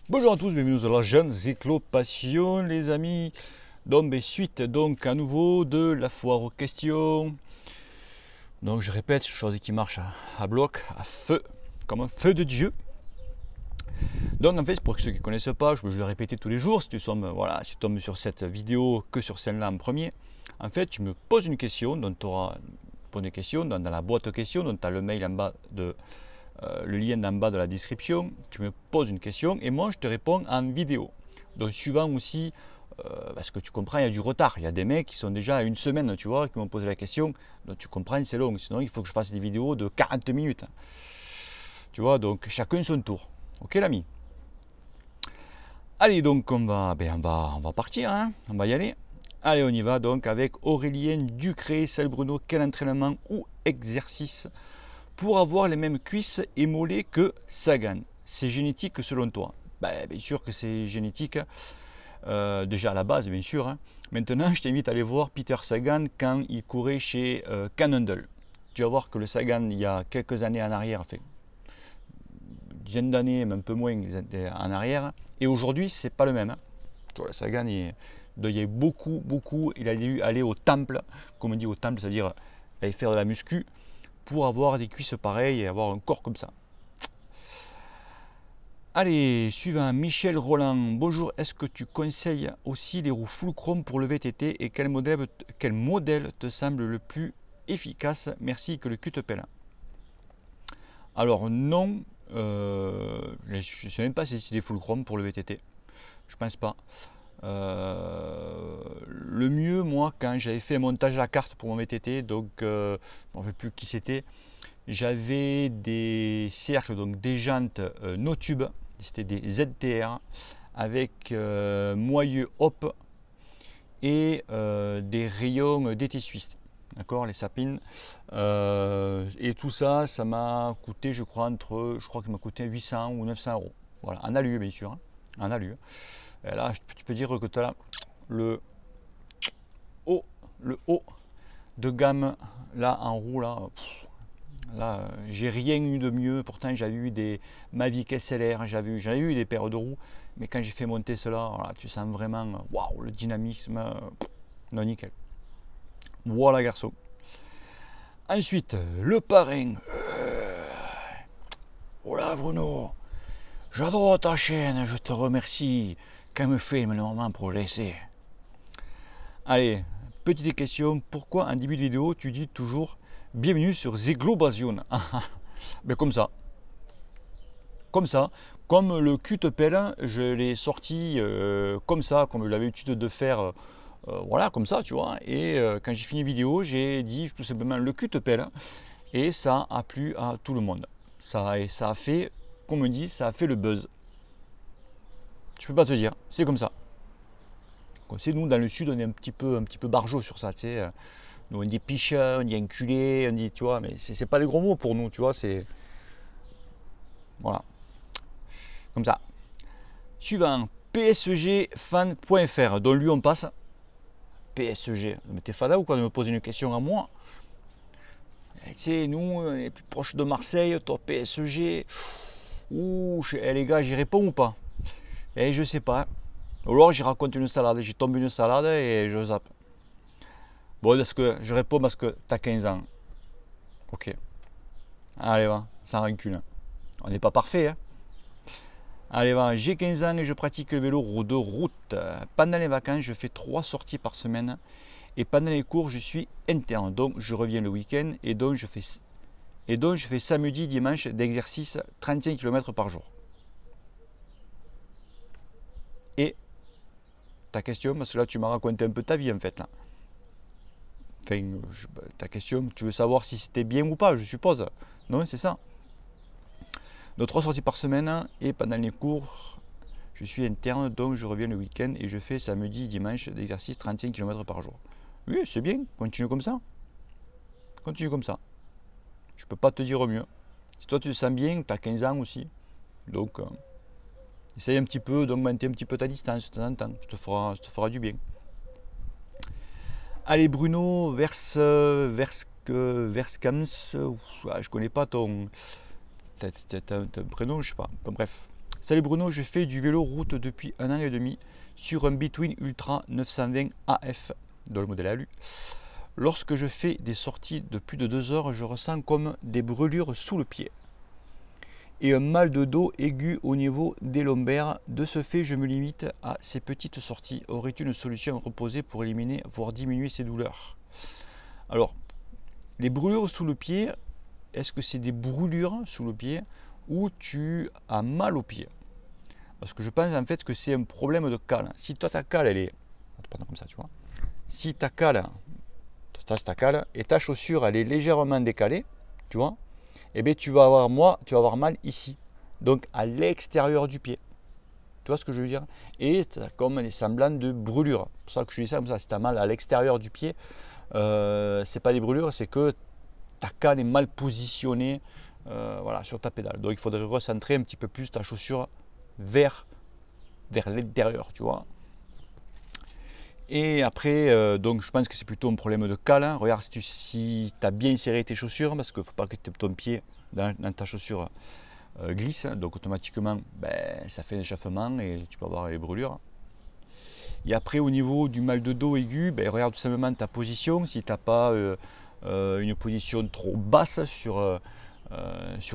Bonjour à tous, bienvenue dans la jeune Passion les amis. Donc suite donc à nouveau de la foire aux questions. Donc je répète, chose qui marche à bloc, à feu, comme un feu de Dieu. Donc en fait, pour ceux qui ne connaissent pas, je vais le répéter tous les jours, si tu tombes sur cette vidéo que sur celle-là en premier, en fait tu me poses une question, donc tu auras une question dans la boîte aux questions, donc tu as le mail en bas de le lien en bas de la description, tu me poses une question et moi je te réponds en vidéo. Donc suivant aussi, parce que tu comprends, il y a du retard. Il y a des mecs qui sont déjà à une semaine, tu vois, qui m'ont posé la question. Donc tu comprends, c'est long. Sinon, il faut que je fasse des vidéos de 40 minutes. Tu vois, donc chacun son tour. Ok l'ami? Allez, donc on va partir, hein, on va y aller. Allez, on y va donc avec Aurélien Ducré. Salut Bruno, quel entraînement ou exercice pour avoir les mêmes cuisses et mollets que Sagan? C'est génétique selon toi? Bien sûr que c'est génétique, déjà à la base bien sûr, hein. Maintenant je t'invite à aller voir Peter Sagan quand il courait chez Cannondale. Tu vas voir que le Sagan il y a quelques années en arrière, enfin une dizaine d'années, même un peu moins en arrière, et aujourd'hui c'est pas le même, hein. Tu vois, le Sagan il y a beaucoup, il a dû aller au temple, comme on dit au temple, c'est-à-dire aller faire de la muscu pour avoir des cuisses pareilles et avoir un corps comme ça. Allez, suivant, Michel Roland. Bonjour, est-ce que tu conseilles aussi les roues full chrome pour le VTT et quel modèle te semble le plus efficace? Merci, que le cul te pèle. Alors non, je ne sais même pas si c'est des full chrome pour le VTT. Je pense pas. Le mieux, moi, quand j'avais fait un montage à la carte pour mon VTT, donc je ne me rappelle plus qui c'était, j'avais des cercles, donc des jantes no tube, c'était des ZTR avec moyeu hop et des rayons DT Suisse, d'accord, les sapines. Et tout ça, ça m'a coûté, je crois qu'il m'a coûté 800 ou 900 euros. Voilà, en alu, bien sûr, hein, en alu. Et là, tu peux dire que tu as le haut de gamme là en roue là. Là, j'ai rien eu de mieux. Pourtant, j'avais eu des Mavic SLR, j'avais eu des paires de roues, mais quand j'ai fait monter cela, voilà, tu sens vraiment, waouh, le dynamisme, non nickel. Voilà, garçon. Ensuite, le parrain. Voilà, Bruno. J'adore ta chaîne, je te remercie. Quand me fait le moment pour laisser. Allez, petite question. Pourquoi en début de vidéo tu dis toujours bienvenue sur Zeglobasion? Mais comme ça. Comme le cul te pèle, je l'ai sorti comme ça, comme j'avais l'habitude de faire, voilà, comme ça, tu vois. Et quand j'ai fini la vidéo, j'ai dit tout simplement le cul te pèle. Et ça a plu à tout le monde. Ça a fait, comme on dit, ça a fait le buzz. Je peux pas te dire, c'est comme ça. Comme c'est nous dans le sud, on est un petit peu barjot sur ça, tu sais. Nous on dit picha, on dit enculé, on dit, tu vois, mais c'est pas des gros mots pour nous, tu vois, c'est. Voilà. Comme ça. Suivant, psgfan.fr, dont lui on passe. PSG, mais t'es fada ou quoi de me poser une question à moi? Tu sais, nous, on est plus proche de Marseille, toi PSG. Ouh, les gars, j'y réponds ou pas? Et je sais pas. Ou alors j'y raconte une salade, j'y tombe une salade et je zappe. Bon, parce que je réponds parce que t'as 15 ans. Ok. Allez, va, sans rancune. On n'est pas parfait, hein. Allez, va, j'ai 15 ans et je pratique le vélo de route. Pendant les vacances, je fais 3 sorties par semaine. Et pendant les cours, je suis interne. Donc, je reviens le week-end et donc je fais samedi, dimanche d'exercice 35 km par jour. Et ta question, parce que là, tu m'as raconté un peu ta vie en fait. Là. Enfin, ta question, tu veux savoir si c'était bien ou pas, je suppose. Non, c'est ça. Donc 3 sorties par semaine et pendant les cours, je suis interne, donc je reviens le week-end et je fais samedi, dimanche d'exercice 35 km par jour. Oui, c'est bien, continue comme ça. Continue comme ça. Je peux pas te dire mieux. Si toi tu te sens bien, tu as 15 ans aussi. Donc, essaye un petit peu d'augmenter un petit peu ta distance de temps en temps. Ça te fera du bien. Allez Bruno, Verskams, je connais pas ton prénom, je sais pas. Bon, bref, Salut Bruno, je fais du vélo route depuis 1 an et demi sur un Between Ultra 920 AF, dans le modèle ALU. Lorsque je fais des sorties de plus de 2 heures, je ressens comme des brûlures sous le pied et un mal de dos aigu au niveau des lombaires. De ce fait, je me limite à ces petites sorties. Aurais-tu une solution à proposer pour éliminer, voire diminuer ces douleurs? Alors, les brûlures sous le pied, est-ce que c'est des brûlures sous le pied ou tu as mal au pied? Parce que je pense en fait que c'est un problème de cale. Si toi ta cale elle est, comme ça, tu vois. Si ta cale, ta cale et ta chaussure elle est légèrement décalée, tu vois, et bien tu vas avoir mal ici, donc à l'extérieur du pied. Tu vois ce que je veux dire? Et c'est comme des semblants de brûlures. C'est pour ça que je dis ça comme ça. Si tu as mal à l'extérieur du pied, c'est pas des brûlures, c'est que ta cale est mal positionnée, voilà, sur ta pédale. Donc il faudrait recentrer un petit peu plus ta chaussure vers l'intérieur, tu vois. Et après, donc je pense que c'est plutôt un problème de cale. Hein. Regarde si tu as bien serré tes chaussures, parce qu'il ne faut pas que ton pied dans ta chaussure glisse. Donc automatiquement, ça fait un échauffement et tu peux avoir les brûlures. Et après, au niveau du mal de dos aigu, regarde tout simplement ta position. Si tu n'as pas une position trop basse sur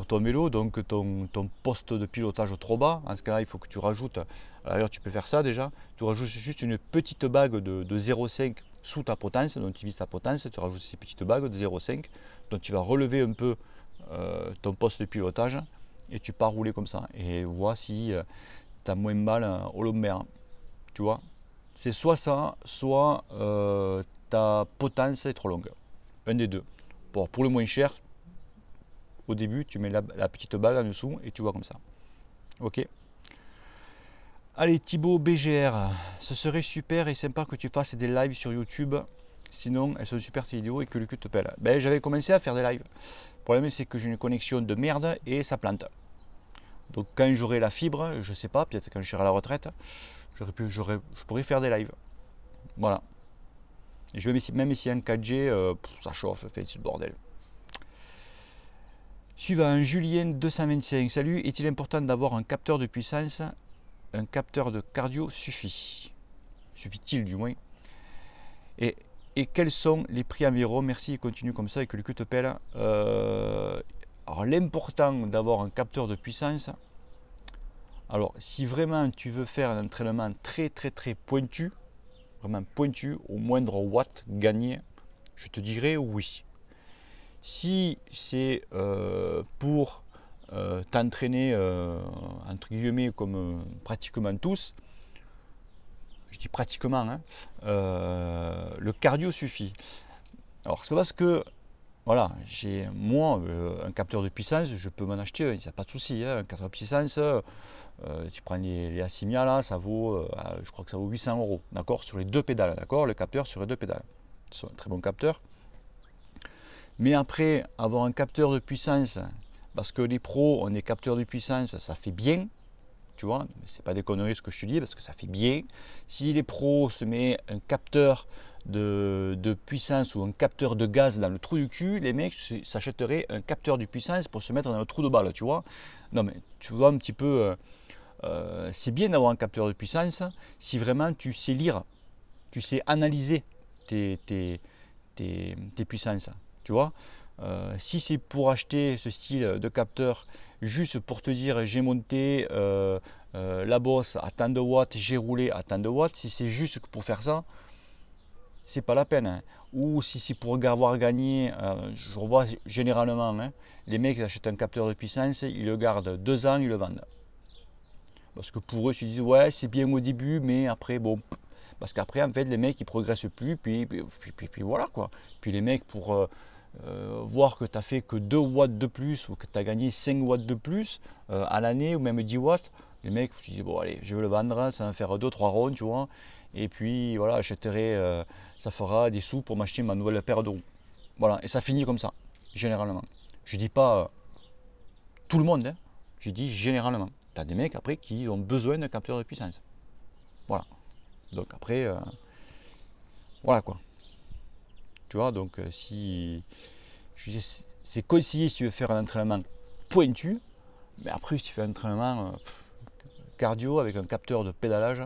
ton vélo, donc ton poste de pilotage trop bas, en ce cas-là, il faut que tu rajoutes, d'ailleurs tu peux faire ça déjà, tu rajoutes juste une petite bague de 0,5 sous ta potence, donc tu vises ta potence, tu rajoutes ces petites bagues de 0,5, donc tu vas relever un peu ton poste de pilotage et tu pars rouler comme ça. Et vois si tu as moins mal au lombaire, tu vois. C'est soit ça, soit ta potence est trop longue, un des deux. Bon, pour le moins cher, au début, tu mets la petite bague en dessous et tu vois comme ça. Ok. Allez, Thibaut BGR, ce serait super et sympa que tu fasses des lives sur YouTube. Sinon, elles sont super tes vidéos et que le cul te pèle. J'avais commencé à faire des lives. Le problème, c'est que j'ai une connexion de merde et ça plante. Donc, quand j'aurai la fibre, je sais pas, peut-être quand je serai à la retraite, je pourrais faire des lives. Voilà. Et je vais même essayer en 4G, ça chauffe, c'est le bordel. Suivant, Julien 225. Salut, est-il important d'avoir un capteur de puissance? Un capteur de cardio suffit-il du moins? Et quels sont les prix environ? Merci, continue comme ça et que le cul te pèle. Alors l'important d'avoir un capteur de puissance, alors si vraiment tu veux faire un entraînement très pointu, vraiment pointu, au moindre watt gagné, je te dirais oui. Si c'est pour t'entraîner entre guillemets comme pratiquement tous, je dis pratiquement, hein, le cardio suffit. Alors c'est parce que voilà, j'ai moi un capteur de puissance, je peux m'en acheter, il n'y a pas de souci, hein, un capteur de puissance, tu prends les Asimia là, ça vaut, je crois que ça vaut 800 €, d'accord, sur les deux pédales, d'accord, le capteur sur les deux pédales. C'est un très bon capteur. Mais après, avoir un capteur de puissance, parce que les pros ont des capteurs de puissance, ça fait bien, tu vois, c'est pas des conneries ce que je te dis, parce que ça fait bien. Si les pros se mettent un capteur de puissance ou un capteur de gaz dans le trou du cul, les mecs s'achèteraient un capteur de puissance pour se mettre dans le trou de balle, tu vois. Non mais tu vois un petit peu, c'est bien d'avoir un capteur de puissance si vraiment tu sais lire, tu sais analyser tes puissances. Tu vois, si c'est pour acheter ce style de capteur juste pour te dire j'ai monté la bosse à tant de watts, j'ai roulé à tant de watts, si c'est juste pour faire ça, c'est pas la peine. Hein. Ou si c'est pour avoir gagné, je revois généralement, hein, les mecs qui achètent un capteur de puissance, ils le gardent 2 ans, ils le vendent. Parce que pour eux, ils se disent ouais c'est bien au début, mais après bon. Parce qu'après en fait les mecs ils progressent plus, puis voilà quoi. Puis les mecs pour voir que tu n'as fait que 2 watts de plus ou que tu as gagné 5 watts de plus à l'année ou même 10 watts, les mecs tu dis bon allez je vais le vendre, ça va me faire 2-3 ronds tu vois, et puis voilà j'achèterai, ça fera des sous pour m'acheter ma nouvelle paire de roues. Voilà, et ça finit comme ça, généralement. Je dis pas tout le monde, hein, je dis généralement. Tu as des mecs après qui ont besoin d'un capteur de puissance. Voilà. Donc après, voilà quoi. Tu vois, donc si c'est conseillé si tu veux faire un entraînement pointu, mais après si tu fais un entraînement cardio avec un capteur de pédalage.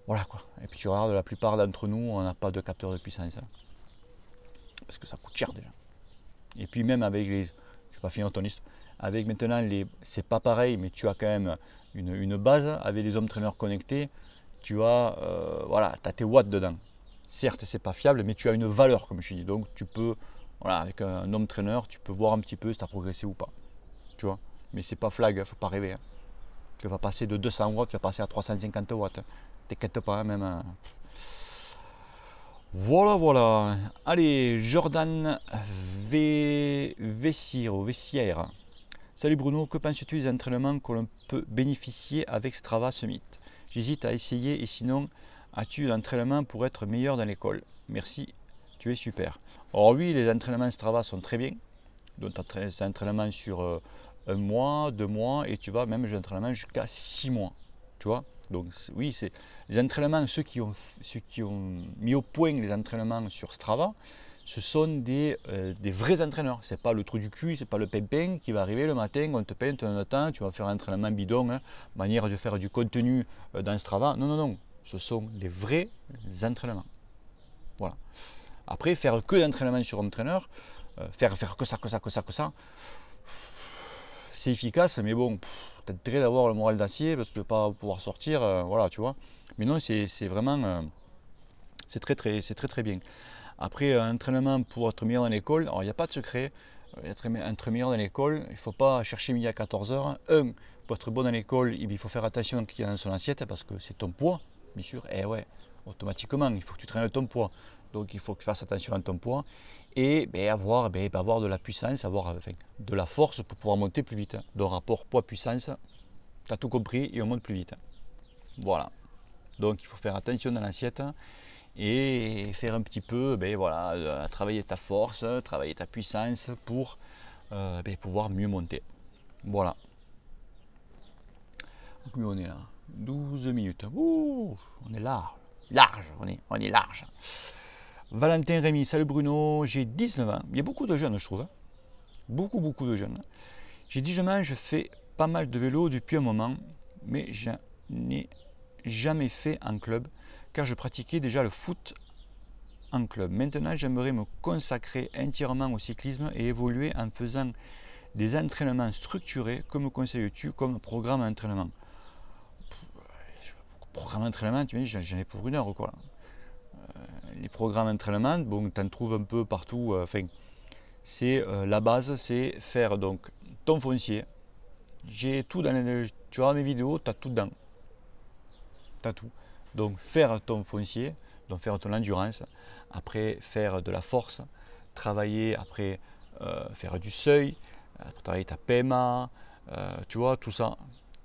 Voilà quoi. Et puis tu regardes, la plupart d'entre nous, on n'a pas de capteur de puissance. Parce que ça coûte cher déjà. Et puis même avec les... Je vais pas finir ton liste. Avec maintenant, c'est pas pareil, mais tu as quand même une base avec les home trainers connectés. Tu as, voilà, tu as tes watts dedans. Certes, c'est pas fiable, mais tu as une valeur, comme je dis. Donc tu peux, voilà, avec un home trainer, tu peux voir un petit peu si tu as progressé ou pas. Tu vois. Mais c'est pas flag, faut pas rêver. Hein. Tu vas passer de 200 watts, tu vas passer à 350 watts. T'inquiète pas, même. Voilà, voilà. Allez, Jordan Vessière. Salut Bruno, que penses-tu des entraînements que l'on peut bénéficier avec Strava Summit? J'hésite à essayer et sinon, as-tu l'entraînement pour être meilleur dans l'école? Merci, tu es super. Alors oui, les entraînements Strava sont très bien. Donc tu as des entraînements sur 1 mois, 2 mois et tu vas même des entraînements jusqu'à 6 mois. Tu vois? Donc oui, c'est les entraînements, ceux qui ont mis au point les entraînements sur Strava, ce sont des vrais entraîneurs. C'est pas le trou du cul, c'est pas le pimpin qui va arriver le matin, on te peint, tu as un temps, tu vas faire un entraînement bidon, hein, manière de faire du contenu dans Strava. Non, non, non, ce sont des vrais entraînements. Voilà. Après, faire que d'entraînement sur home trainer, faire que ça, c'est efficace, mais bon, tu as intérêt d'avoir le moral d'acier parce que tu ne vas pas pouvoir sortir, voilà, tu vois. Mais non, c'est vraiment, c'est très bien. Après, un entraînement pour être meilleur dans l'école, alors il n'y a pas de secret. Être meilleur dans l'école, il ne faut pas chercher midi à 14h. Pour être bon dans l'école, il faut faire attention à ce qu'il y a dans son assiette parce que c'est ton poids, bien sûr. Et ouais, automatiquement, il faut que tu traînes ton poids. Donc il faut que tu fasses attention à ton poids et avoir de la puissance, avoir de la force pour pouvoir monter plus vite. Donc rapport poids-puissance, tu as tout compris et on monte plus vite. Voilà. Donc il faut faire attention dans l'assiette et faire un petit peu, travailler ta force, travailler ta puissance pour pouvoir mieux monter. Voilà. Combien on est là? 12 minutes. Ouh, on est large. On est large. Valentin Rémy, salut Bruno, j'ai 19 ans. Il y a beaucoup de jeunes, je trouve. Hein. Beaucoup de jeunes. J'ai dit je fais pas mal de vélo depuis un moment, mais je n'ai jamais fait en club car je pratiquais déjà le foot en club. Maintenant, j'aimerais me consacrer entièrement au cyclisme et évoluer en faisant des entraînements structurés. Que me conseilles-tu comme programme d'entraînement? Programme d'entraînement, tu me dis, j'en ai pour 1 heure quoi. Les programmes d'entraînement, bon, tu en trouves un peu partout. C'est la base, c'est faire donc ton foncier. J'ai tout dans les, tu vois mes vidéos, tu as tout dedans. Tu as tout. Donc faire ton foncier, donc faire ton endurance, après faire de la force, travailler, après faire du seuil, travailler ta PMA, tu vois, tout ça.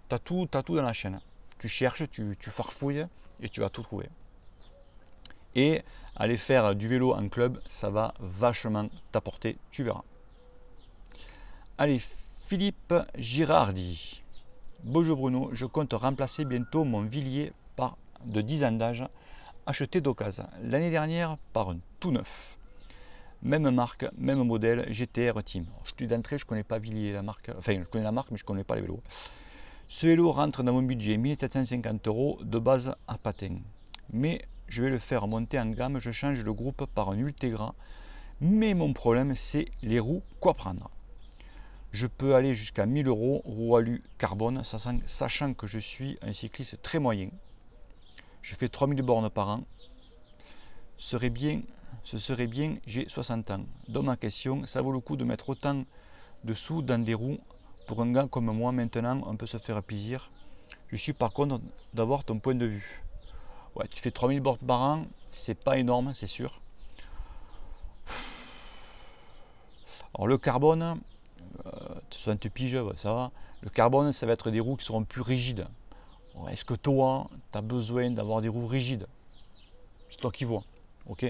Tu as tout dans la chaîne. Tu cherches, tu farfouilles et tu vas tout trouver. Et aller faire du vélo en club, ça va vachement t'apporter, tu verras. Allez, Philippe Girardi. Bonjour Bruno, je compte remplacer bientôt mon Villiers de 10 ans d'âge, acheté d'occasion l'année dernière par un tout neuf. Même marque, même modèle, GTR Team. Je te dis d'entrée, je ne connais pas Villiers, la marque. Enfin, je connais la marque, mais je ne connais pas les vélos. Ce vélo rentre dans mon budget, 1750 € de base à patin. Mais je vais le faire monter en gamme, je change de groupe par un Ultegra. Mais mon problème, c'est les roues, quoi prendre? Je peux aller jusqu'à 1000 €, roues alu carbone, sachant que je suis un cycliste très moyen. Je fais 3000 bornes par an. Ce serait bien, j'ai 60 ans. Donc ma question, ça vaut le coup de mettre autant de sous dans des roues pour un gars comme moi maintenant, on peut se faire plaisir. Je suis par contre d'avoir ton point de vue. Ouais, tu fais 3000 bornes par an, c'est pas énorme, c'est sûr. Alors le carbone, 60 piges, ça va. Le carbone, ça va être des roues qui seront plus rigides. Est-ce que toi, tu as besoin d'avoir des roues rigides? C'est toi qui vois. Ok.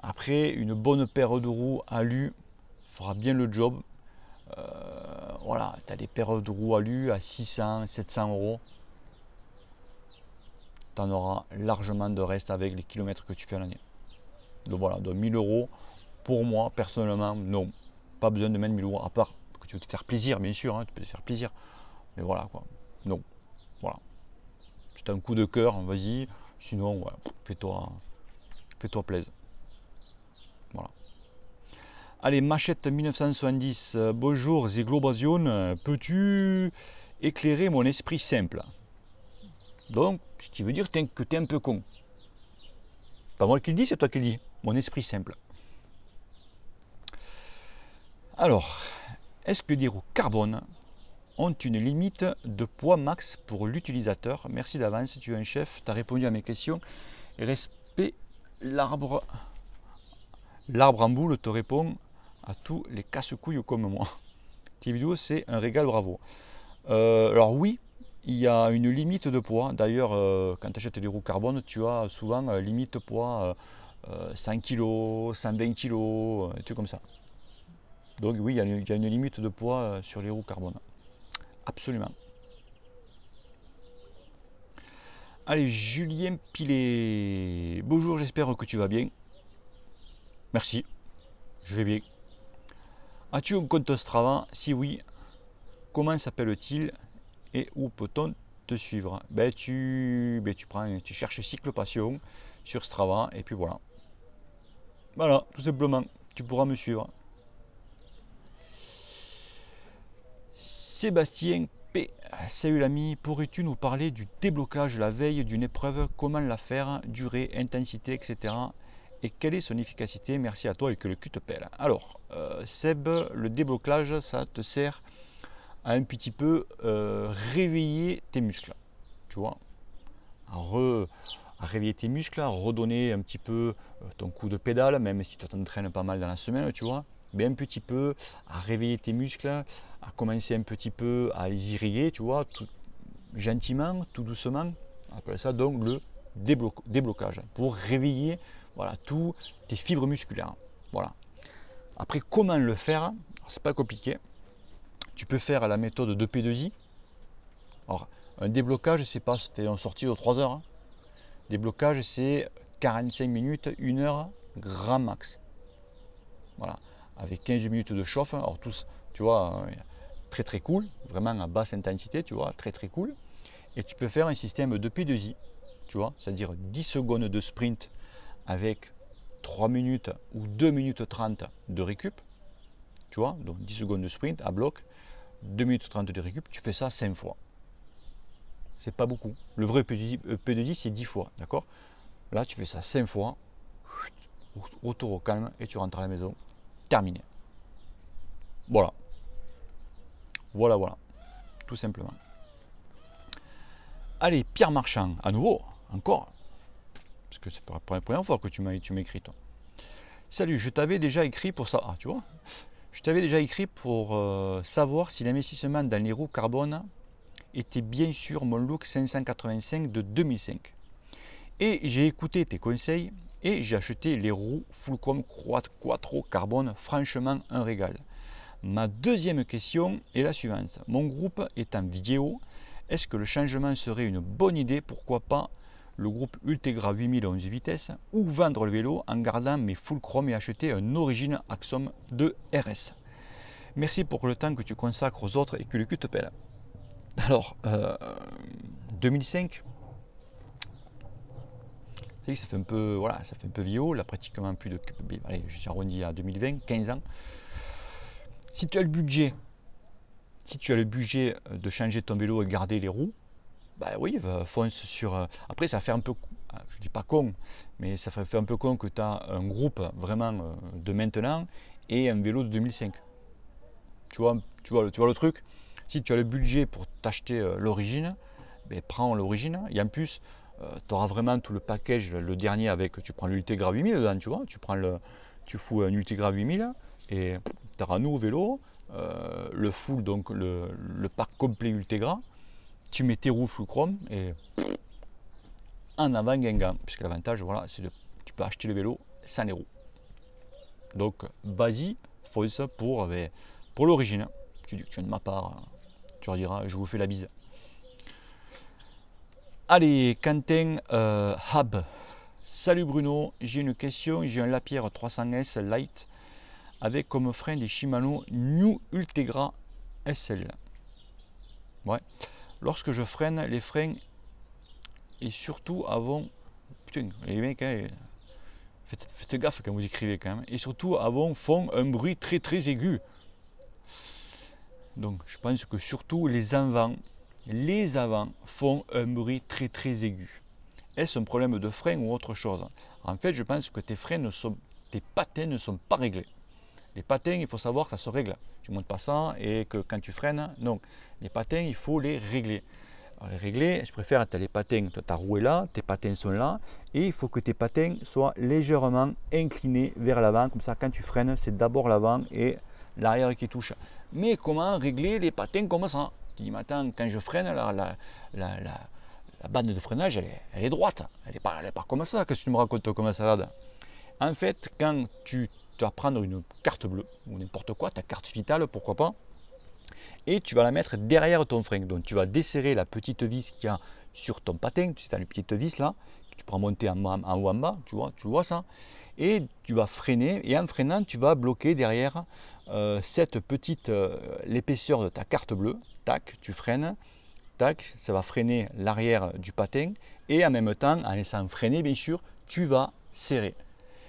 Après, une bonne paire de roues alu fera bien le job. Voilà, tu as des paires de roues alu à 600, 700 €. Tu en auras largement de reste avec les kilomètres que tu fais à l'année. Donc voilà, donc 1000 €, pour moi, personnellement, non. Pas besoin de mettre 1000 €, à part que tu veux te faire plaisir, bien sûr, hein, tu peux te faire plaisir. Mais voilà, quoi. Non. tu as un coup de cœur, vas-y. Sinon, ouais, fais-toi plaisir. Voilà. Allez, Machette 1970, bonjour Zéglobazion, peux-tu éclairer mon esprit simple? Donc, ce qui veut dire que tu es un peu con. Pas moi qui le dis, c'est toi qui le dis. Mon esprit simple. Alors, est-ce que les roues carbone ont une limite de poids max pour l'utilisateur? Merci d'avance, tu es un chef, tu as répondu à mes questions. Respect, l'arbre en boule te répond à tous les casse-couilles comme moi. Tes vidéos, c'est un régal, bravo. Alors oui, il y a une limite de poids. D'ailleurs, quand tu achètes des roues carbone, tu as souvent limite poids 100 kg, 120 kg, des trucs comme ça. Donc oui, il y a une limite de poids sur les roues carbone. Absolument. Allez, Julien Pilet. Bonjour, j'espère que tu vas bien. Merci, je vais bien. As-tu un compte Strava? Si oui, comment s'appelle-t-il et où peut-on te suivre? Tu cherches Cycle Passion sur Strava et puis voilà. Voilà, tout simplement, tu pourras me suivre. Sébastien P. Salut l'ami, pourrais-tu nous parler du déblocage la veille d'une épreuve? Comment la faire? Durée, intensité, etc. Et quelle est son efficacité? Merci à toi et que le cul te pèle. Alors, Seb, le déblocage, ça te sert à un petit peu réveiller tes muscles. Tu vois, à réveiller tes muscles, à redonner un petit peu ton coup de pédale, même si tu t'entraînes pas mal dans la semaine, tu vois. Mais un petit peu à réveiller tes muscles, à commencer un petit peu à les irriguer, tu vois, tout gentiment, tout doucement. On appelle ça donc le déblocage, pour réveiller voilà, tous tes fibres musculaires. Voilà. Après, comment le faire? C'est pas compliqué. Tu peux faire la méthode 2P2I. Alors, un déblocage, c'est pas en sortie de 3 heures. Hein. Déblocage, c'est 45 minutes, 1 heure, grand max. Voilà. Avec 15 minutes de chauffe. Alors, tous, tu vois, très très cool. Vraiment à basse intensité, tu vois, très très cool. Et tu peux faire un système 2P2I, tu vois, c'est-à-dire 10 secondes de sprint avec 3 minutes ou 2 minutes 30 de récup. Tu vois, donc 10 secondes de sprint à bloc, 2 minutes 30 de récup, tu fais ça 5 fois. C'est pas beaucoup. Le vrai P2I, c'est 10 fois, d'accord? Là, tu fais ça 5 fois, retour au calme et tu rentres à la maison. Terminé. Voilà. Voilà. Tout simplement. Allez, Pierre Marchand, à nouveau, encore. Parce que c'est pas la première fois que tu m'écris, toi. Salut, je t'avais déjà écrit pour ça. Ah, tu vois? Je t'avais déjà écrit pour savoir si l'investissement dans les roues carbone était bien sûr mon look 585 de 2005. Et j'ai écouté tes conseils et j'ai acheté les roues Fulcrum Quattro carbone, franchement un régal. Ma deuxième question est la suivante. Mon groupe est en vidéo. Est-ce que le changement serait une bonne idée? Pourquoi pas le groupe Ultegra 8011 vitesses ou vendre le vélo en gardant mes Fulcrum et acheter un Origin Axom 2 RS. Merci pour le temps que tu consacres aux autres et que le cul te pèle. Alors, 2005, ça fait un peu, voilà, ça fait un peu vieux, là pratiquement plus de, allez, j'arrondis à 2020, 15 ans. Si tu as le budget, de changer ton vélo et garder les roues, bah oui, fonce sur. Après, ça fait un peu, je dis pas con, mais ça fait un peu con que tu as un groupe vraiment de maintenant et un vélo de 2005. Tu vois le truc. Si tu as le budget pour t'acheter l'origine, ben, prends l'origine. Et en plus, tu auras vraiment tout le package, le dernier avec. Tu prends l'Ultegra 8000 dedans, tu vois. Tu fous un Ultegra 8000 et tu auras un nouveau vélo, le full, donc le pack complet Ultegra. Tu mets tes roues Fulcrum et en avant Guingamp, puisque l'avantage, voilà, c'est que tu peux acheter le vélo sans les roues. Donc, vas-y, fonce pour l'origine. Tu viens de ma part, tu leur diras, je vous fais la bise. Allez, Quentin Hab. Salut Bruno, j'ai une question. J'ai un Lapierre 300S Light avec comme frein des Shimano New Ultegra SL. Ouais. Lorsque je freine, les freins et surtout avant, putain, les mecs, hein, faites gaffe quand vous écrivez quand même, et surtout avant font un bruit très très aigu. Donc je pense que surtout les avant font un bruit très très aigu. Est-ce un problème de frein ou autre chose? En fait, je pense que tes patins ne sont pas réglés. Les patins, il faut savoir que ça se règle. Tu ne montes pas ça et que quand tu freines, non. Les patins, il faut les régler. Alors, les régler, je préfère, tu as les patins, ta roue est là, tes patins sont là, et il faut que tes patins soient légèrement inclinés vers l'avant. Comme ça, quand tu freines, c'est d'abord l'avant et l'arrière qui touche. Mais comment régler les patins comme ça? Tu dis, mais attends, quand je freine, la bande de freinage, elle est droite. Elle n'est pas comme ça. Qu'est-ce que tu me racontes comme salade? En fait, quand tu vas prendre une carte bleue ou n'importe quoi, ta carte vitale, pourquoi pas, et tu vas la mettre derrière ton frein. Donc tu vas desserrer la petite vis qu'il y a sur ton patin. Tu as une petite vis là, que tu pourras monter en haut en bas, tu vois ça. Et tu vas freiner, et en freinant, tu vas bloquer derrière cette petite, l'épaisseur de ta carte bleue. Tac, tu freines. Tac, ça va freiner l'arrière du patin et en même temps, en laissant freiner bien sûr, tu vas serrer.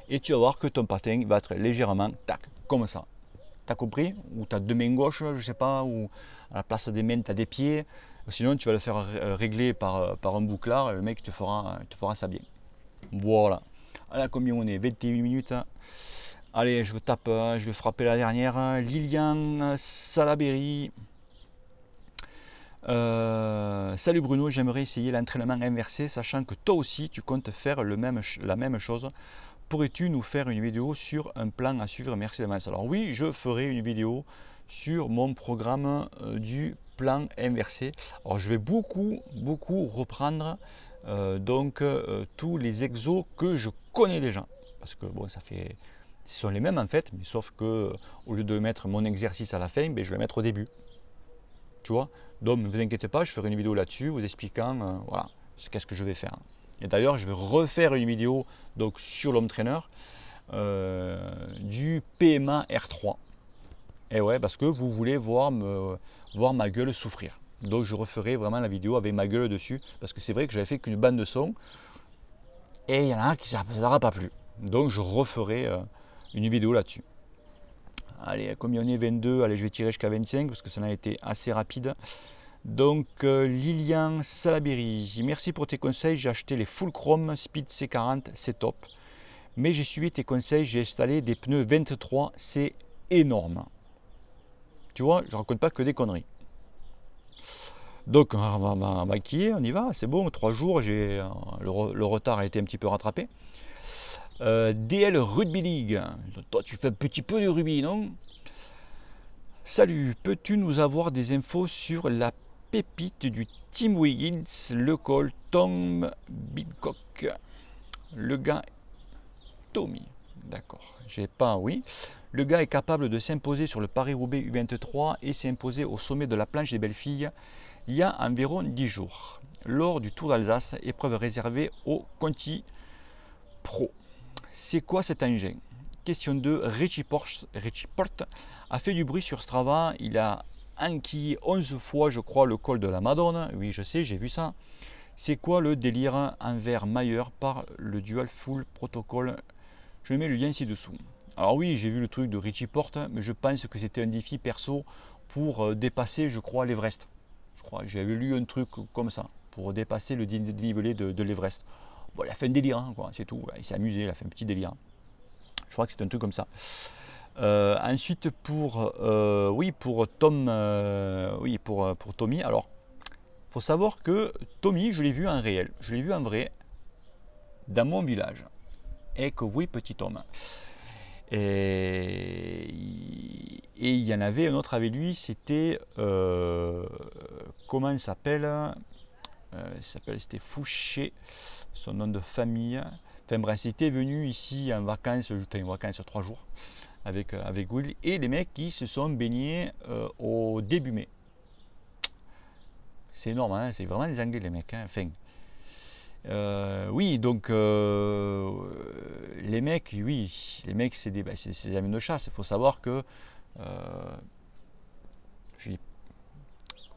Et tu vas voir que ton patin va être légèrement, tac, comme ça. Tu as compris? Ou tu as deux mains gauches, je ne sais pas, ou à la place des mains, tu as des pieds. Sinon, tu vas le faire régler par un bouclard, le mec te fera ça bien. Voilà. Allez, combien on est? 21 minutes. Allez, je tape, je vais frapper la dernière. Lilian Salaberry. Salut Bruno, j'aimerais essayer l'entraînement inversé, sachant que toi aussi tu comptes faire la même chose. Pourrais-tu nous faire une vidéo sur un plan à suivre? Merci d'avance. Alors oui, je ferai une vidéo sur mon programme du plan inversé. Alors je vais beaucoup reprendre tous les exos que je connais déjà. Parce que bon, ce sont les mêmes en fait, mais sauf que au lieu de mettre mon exercice à la fin, ben, je vais le mettre au début. Tu vois? Donc ne vous inquiétez pas, je ferai une vidéo là-dessus vous expliquant voilà, qu'est-ce que je vais faire. Et d'ailleurs, je vais refaire une vidéo donc, sur l'home trainer du PMA R3. Et ouais, parce que vous voulez voir ma gueule souffrir. Donc je referai vraiment la vidéo avec ma gueule dessus, parce que c'est vrai que j'avais fait qu'une bande de son, et il y en a qui ça ne leur a pas plu. Donc je referai une vidéo là-dessus. Allez, combien on est? 22, allez je vais tirer jusqu'à 25 parce que ça a été assez rapide. Donc Lilian Salaberry, merci pour tes conseils, j'ai acheté les Full Chrome Speed C40, c'est top. Mais j'ai suivi tes conseils, j'ai installé des pneus 23, c'est énorme. Tu vois, je raconte pas que des conneries. Donc on va maquiller, on y va, c'est bon, 3 jours, le retard a été un petit peu rattrapé. DL Rugby League, toi tu fais un petit peu de rugby, non? Salut, peux-tu nous avoir des infos sur la pépite du Team Wiggins, le col Tom Bidcock? Le gars Tommy, d'accord, j'ai pas, oui. Le gars est capable de s'imposer sur le Paris-Roubaix U23 et s'est imposé au sommet de la planche des Belles-Filles il y a environ 10 jours, lors du Tour d'Alsace, épreuve réservée aux Conti Pro. C'est quoi cet engin? Question 2, Richie Porte a fait du bruit sur Strava, il a enquillé 11 fois je crois le col de la Madone, oui je sais, j'ai vu ça. C'est quoi le délire envers Mayer par le Dual Full Protocol? Je mets le lien ci-dessous. Alors oui, j'ai vu le truc de Richie Porte, mais je pense que c'était un défi perso pour dépasser, je crois, l'Everest. Je crois que j'avais lu un truc comme ça, pour dépasser le dénivelé de l'Everest. Bon, il a fait un délire, hein, c'est tout. Il s'est amusé, il a fait un petit délire. Je crois que c'est un truc comme ça. Ensuite, pour Tom, pour Tommy, alors, il faut savoir que Tommy, je l'ai vu en réel, je l'ai vu en vrai, dans mon village. Et que oui, petit homme. Et il y en avait un autre avec lui, c'était comment il s'appelle? C'était Fouché, son nom de famille. Enfin bref, c'était venu ici en vacances, 3 jours avec Will, et les mecs qui se sont baignés au début mai. C'est énorme, hein, c'est vraiment des Anglais les mecs. Hein. Enfin, oui, donc les mecs, c'est des avions de chasse. Il faut savoir que, comment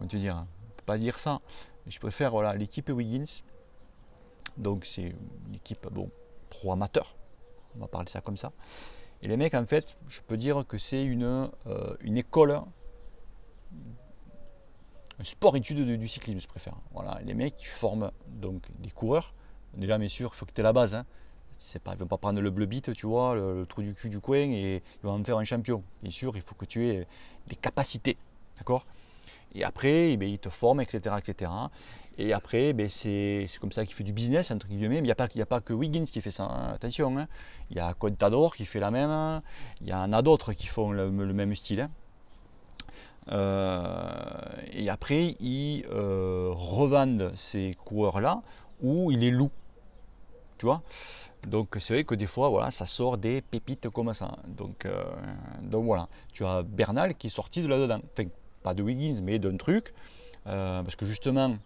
te dire, on peut pas dire ça. Je préfère voilà l'équipe Wiggins. Donc c'est une équipe pro-amateur, on va parler ça comme ça. Et les mecs, en fait, je peux dire que c'est une école, un sport-étude du cyclisme, je préfère. Voilà, les mecs qui forment donc des coureurs. Déjà, bien sûr, il faut que tu aies la base. Hein. Pas, ils ne vont pas prendre le bleu bite, tu vois, le trou du cul du coin et ils vont en faire un champion. Bien sûr, il faut que tu aies des capacités. D'accord? Et après, ils te forment, etc. etc. Et après, c'est comme ça qu'il fait du business, entre guillemets. Mais il n'y a pas que Wiggins qui fait ça, hein. Attention. Hein. Il y a Contador qui fait la même. Il y en a d'autres qui font le même style. Hein. Et après, ils revendent ces coureurs-là ou ils les louent. Tu vois? Donc c'est vrai que des fois, voilà, ça sort des pépites comme ça. Donc voilà, tu as Bernal qui est sorti de là-dedans. Enfin, pas de Wiggins, mais d'un truc. Parce que justement,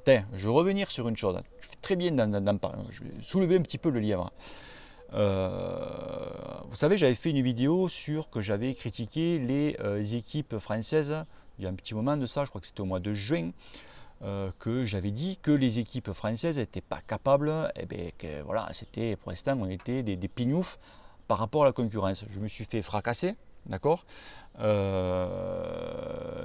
je vais revenir sur une chose. Tu fais très bien d'en parler. Je vais soulever un petit peu le lièvre. Vous savez, j'avais fait une vidéo sur que j'avais critiqué les équipes françaises il y a un petit moment de ça, je crois que c'était au mois de juin, que j'avais dit que les équipes françaises n'étaient pas capables, et bien que voilà, c'était pour l'instant on était des pignoufs par rapport à la concurrence. Je me suis fait fracasser, d'accord.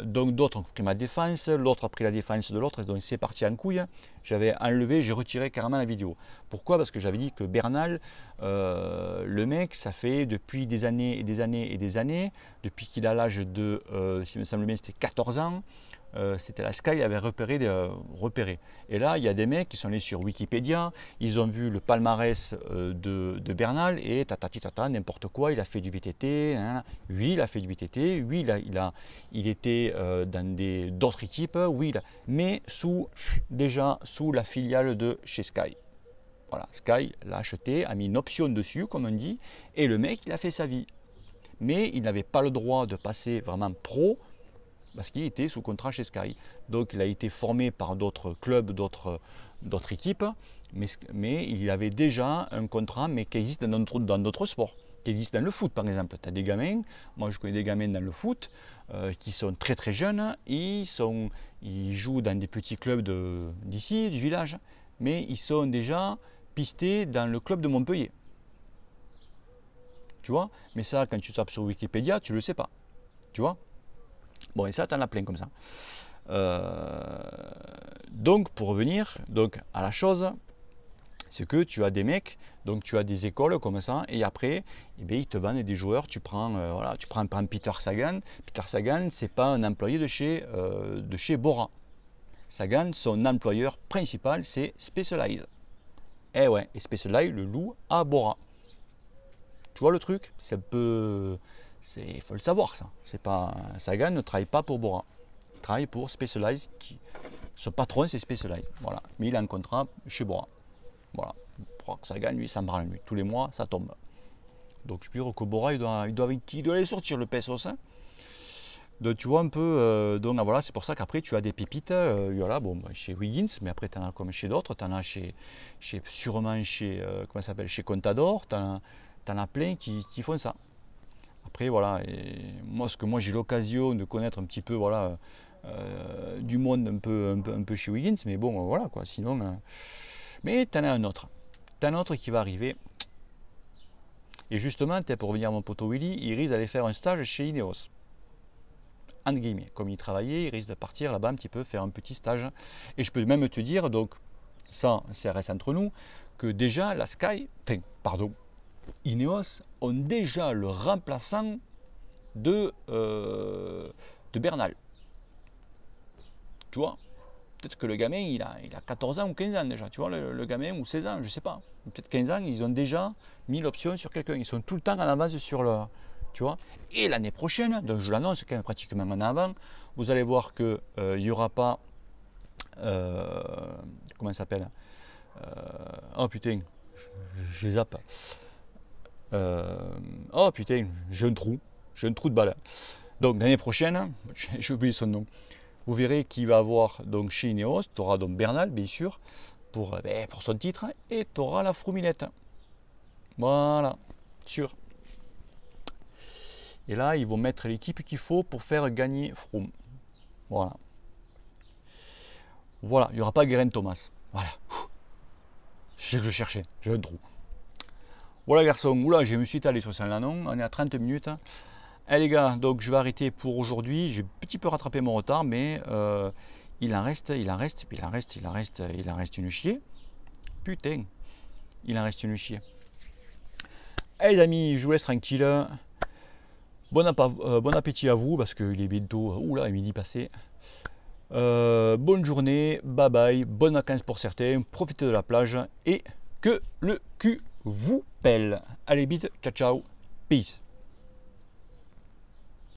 Donc d'autres ont pris ma défense, l'autre a pris la défense de l'autre, donc c'est parti en couille. J'avais enlevé, j'ai retiré carrément la vidéo. Pourquoi? Parce que j'avais dit que Bernal, le mec, ça fait depuis des années et des années et des années, depuis qu'il a l'âge de, s'il me semble bien, c'était 14 ans, c'était la Sky, il avait repéré. Et là, il y a des mecs qui sont allés sur Wikipédia, ils ont vu le palmarès de Bernal et tata, n'importe quoi, il a fait du VTT, hein. Oui, il a fait du VTT, oui, il était dans d'autres équipes, oui, mais déjà sous la filiale de chez Sky. Voilà, Sky l'a acheté, a mis une option dessus, comme on dit, et le mec, il a fait sa vie. Mais il n'avait pas le droit de passer vraiment pro, parce qu'il était sous contrat chez Sky. Donc il a été formé par d'autres clubs, d'autres équipes, mais il avait déjà un contrat, mais qui existe dans d'autres sports, qui existe dans le foot par exemple. Tu as des gamins, moi je connais des gamins dans le foot, qui sont très très jeunes, ils jouent dans des petits clubs d'ici, du village, mais ils sont déjà pistés dans le club de Montpellier. Tu vois? Mais ça, quand tu tapes sur Wikipédia, tu ne le sais pas. Tu vois? Bon, et ça, tu en as plein comme ça. Donc, pour revenir à la chose, c'est que tu as des mecs, donc tu as des écoles comme ça, et après, eh bien, ils te vendent des joueurs. Tu prends Peter Sagan. Peter Sagan, c'est pas un employé de chez Bora. Sagan, son employeur principal, c'est Specialized. Eh ouais, et Specialized le loue à Bora. Tu vois le truc? C'est un peu... Il faut le savoir ça. Sagan ne travaille pas pour Bora. Il travaille pour Specialized. Son patron c'est Specialized. Voilà. Mais il a un contrat chez Bora. Voilà. Sagan, lui, ça me branle, lui. Tous les mois, ça tombe. Donc je peux dire que Bora, il doit aller sortir le pesos. Hein. Donc tu vois un peu. Donc voilà, c'est pour ça qu'après tu as des pépites. Voilà, bon, chez Wiggins, mais après tu en as comme chez d'autres. Tu en as sûrement chez, comment ça s'appelle, chez Contador. Tu en as plein qui font ça. Après voilà, et ce que moi j'ai l'occasion de connaître un petit peu, voilà, du monde un peu chez Wiggins, mais bon voilà quoi, sinon mais t'en as un autre qui va arriver, et justement pour revenir à mon poteau Willy, il risque d'aller faire un stage chez Ineos, entre guillemets, comme il travaillait, il risque de partir là-bas un petit peu, faire un petit stage, et je peux même te dire, donc ça reste entre nous, que déjà la Sky, Ineos ont déjà le remplaçant de Bernal. Tu vois, peut-être que le gamin il a 14 ans ou 15 ans déjà, tu vois, le gamin, ou 16 ans, je sais pas, peut-être 15 ans, ils ont déjà mis l'option sur quelqu'un, ils sont tout le temps en avance sur le, tu vois. Et l'année prochaine, donc je l'annonce quand même pratiquement en avant, vous allez voir que il n'y aura pas, comment ça s'appelle, oh putain, je zappe. Oh putain, j'ai un trou de balle. Donc l'année prochaine, j'ai oublié son nom, vous verrez qu'il va avoir donc chez Ineos, tu auras donc Bernal bien sûr, pour son titre, et tu auras la Froomilette. Voilà, sûr. Et là, ils vont mettre l'équipe qu'il faut pour faire gagner Froome. Voilà. Voilà, il n'y aura pas Geraint Thomas. Voilà. C'est ce que je cherchais, j'ai un trou. Voilà garçon, oula, je me suis étalé sur Saint-Lanon, on est à 30 minutes. Allez les gars, donc je vais arrêter pour aujourd'hui. J'ai un petit peu rattrapé mon retard, mais il en reste une chier. Putain, il en reste une chier. Allez les amis, je vous laisse tranquille. Bon appétit à vous, parce qu'il est bientôt, oula, midi passé. Bonne journée, bye bye, bonnes vacances pour certains, profitez de la plage et que le cul vous pèle. Allez, bisous, ciao ciao, peace.